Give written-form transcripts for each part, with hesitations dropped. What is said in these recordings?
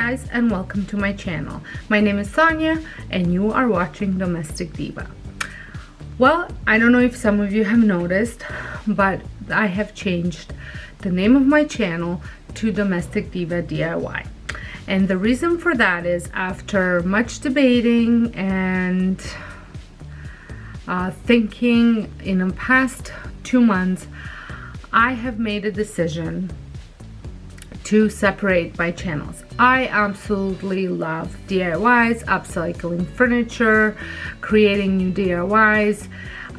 guys, and welcome to my channel. My name is Sonia and you are watching Domestic Diva. Well, I don't know if some of you have noticed, but I have changed the name of my channel to Domestic Diva DIY. And the reason for that is after much debating and thinking in the past 2 months, I have made a decision to separate my channels. I absolutely love DIYs, upcycling furniture, creating new DIYs.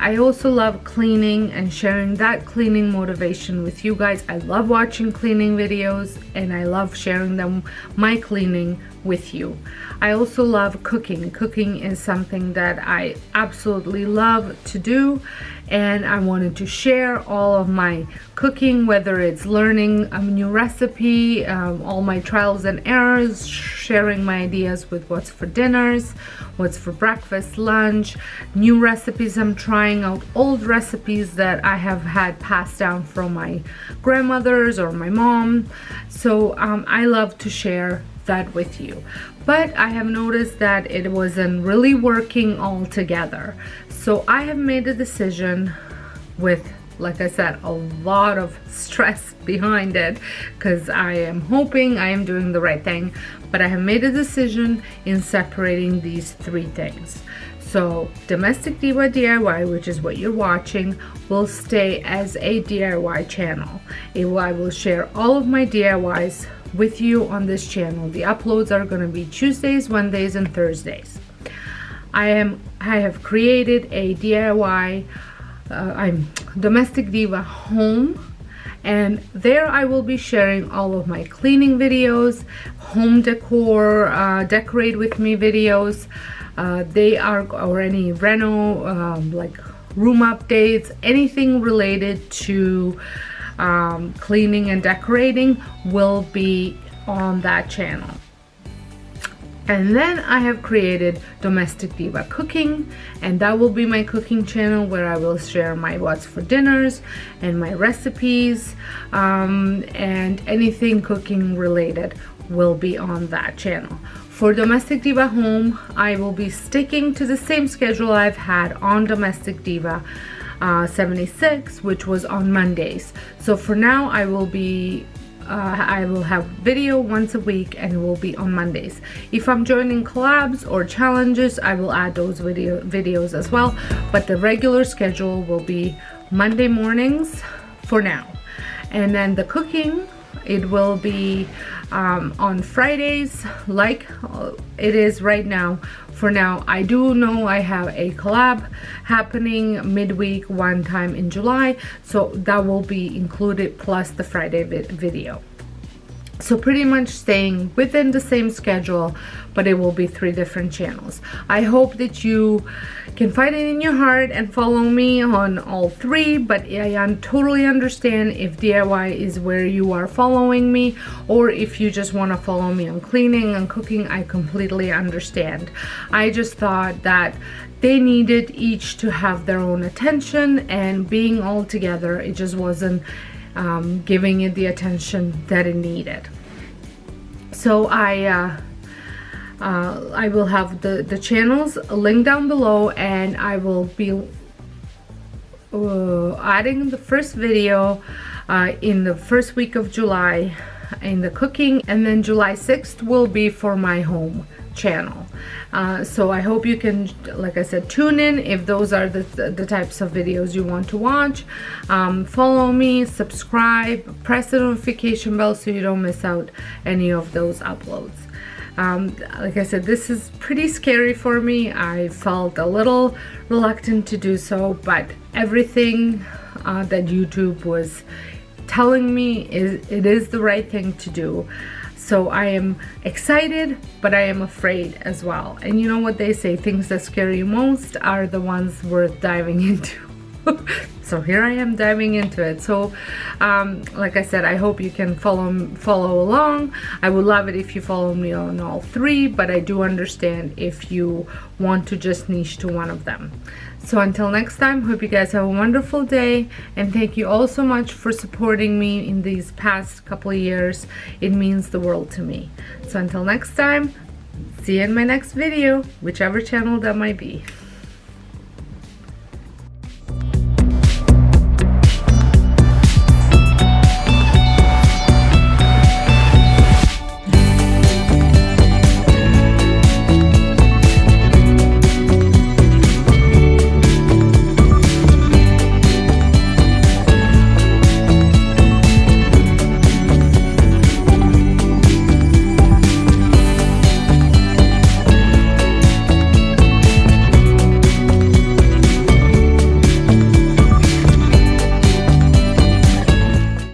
I also love cleaning and sharing that cleaning motivation with you guys. I love watching cleaning videos and I love sharing my cleaning with you. I also love cooking. Cooking is something that I absolutely love to do, and I wanted to share all of my cooking, whether it's learning a new recipe, all my trials and errors, sharing my ideas with what's for dinners, what's for breakfast, lunch, new recipes I'm trying out, old recipes that I have had passed down from my grandmothers or my mom. So I love to share that with you, but I have noticed that it wasn't really working all together. So I have made a decision with, like I said, a lot of stress behind it, because I am hoping I am doing the right thing, but I have made a decision in separating these 3 things. So Domestic Diva DIY, which is what you're watching, will stay as a DIY channel. I will share all of my DIYs with you on this channel. The uploads are going to be Tuesdays, Wednesdays, and Thursdays. I have created a DIY Domestic Diva home, and there I will be sharing all of my cleaning videos, home decor, decorate with me videos. They are, or any reno, like room updates, anything related to cleaning and decorating will be on that channel. And then I have created Domestic Diva Cooking, and that will be my cooking channel where I will share my what's for dinners and my recipes, and anything cooking related will be on that channel. For Domestic Diva Home, I will be sticking to the same schedule I've had on Domestic Diva 76, which was on Mondays. So for now I will have video once a week, and it will be on Mondays. If I'm joining collabs or challenges, I will add those videos as well, but the regular schedule will be Monday mornings for now. And then the cooking, it will be on Fridays like it is right now. For now, I do know I have a collab happening midweek one time in July, so that will be included plus the Friday video. So pretty much staying within the same schedule, but it will be 3 different channels. I hope that you can find it in your heart and follow me on all 3, but I totally understand if DIY is where you are following me, or if you just want to follow me on cleaning and cooking. I completely understand. I just thought that they needed each to have their own attention, and being all together, it just wasn't giving it the attention that it needed. So I will have the channels linked down below, and I will be adding the first video in the first week of July in the cooking, and then July 6th will be for my home channel. So I hope you can, like I said, tune in if those are the types of videos you want to watch. Follow me, subscribe, press the notification bell so you don't miss out any of those uploads. Like I said, this is pretty scary for me. I felt a little reluctant to do so, but everything that YouTube was telling me it is the right thing to do. So I am excited, but I am afraid as well. And you know what they say, things that scare you most are the ones worth diving into. So here I am diving into it. So like I said, I hope you can follow along. I would love it if you follow me on all three, but I do understand if you want to just niche to one of them. So until next time, hope you guys have a wonderful day, and thank you all so much for supporting me in these past couple of years. It means the world to me. So until next time, see you in my next video, whichever channel that might be.